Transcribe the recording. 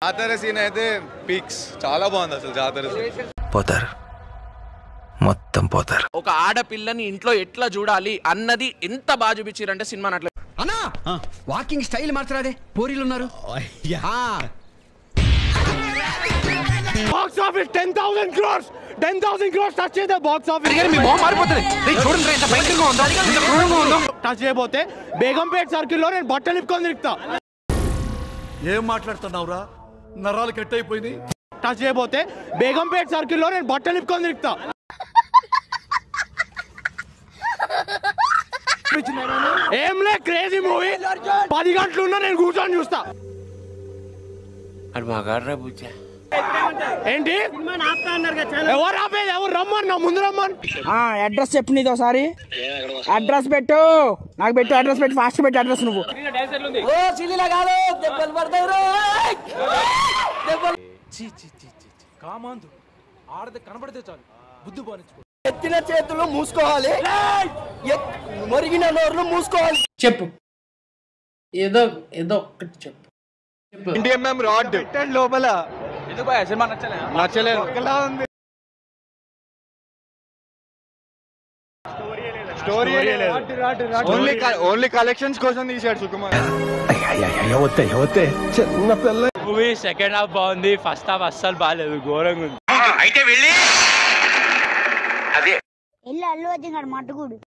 జాతర సీన్ అయితే పీక్స్ చాలా బాగుంది అసలు జాతర సీన్. పోతారు మొత్తం పోతారు. ఒక ఆడపిల్లని ఇంట్లో ఎట్లా చూడాలి అన్నది ఎంత బాగా చూపించారంటే సినిమా అట్లా. అన్నా వాకింగ్ స్టైల్ మార్చరాదే, పోరీలు ఉన్నారు. Box office 10,000 crores 10,000 crores touch చేస్తే బాక్స్ ఆఫీస్ మీ మొహం మారిపోతుంది. చూడండి ఎంత భయంకరంగా ఉందో, ఎంత క్రూరంగా ఉందో. టచ్ చేయబోతే బేగంపేట సర్కిల్ లో నేను బట్టలు ఇప్పుకొని తిరుగుతా. ఏం మాట్లాడుతున్నావురా, నరాలు కట్ అయిపోయింది. టచ్ చేయబోతే బేగంపేట సర్కిల్ లో నేను బట్టలు ఇప్పుకొని తిరుగుతా. ఏం లే క్రేజీ మూవీ, 10 గంటలు ఉన్నా నేను కూర్చొని చూస్తా. ఏంటి ఎవరు ఆపేది, ఎవరు రమ్మన్నా, ముందు రమ్మని. అడ్రస్ చెప్పు, నీతో ఒకసారి అడ్రస్ పెట్టు, నాకు పెట్టు అడ్రస్ పెట్టు, ఫాస్ట్ పెట్టు అడ్రస్. నువ్వు కామాందు ఆడది కనబడితే చాలు బుద్ధి బానించుకో. ఎత్తిన చేతులు మూసుకోవాలి, మొరిగిన నోర్లు మూసుకోవాలి. చెప్పు, ఏదో ఏదో ఒక్కటి చెప్పు. ఇండియన్ రాడ్ లోపల నచ్చలేదు. స్టోరీ ఓన్లీ కలెక్షన్స్ కోసం తీసాడు సుకుమార్. చిన్న పిల్ల. మూవీ సెకండ్ హాఫ్ బాగుంది, ఫస్ట్ హాఫ్ అస్సలు బాగాలేదు, ఘోరంగా ఉంది. అయితే వెళ్ళి అల్లు అర్జున్ గారు మట్టుకుడు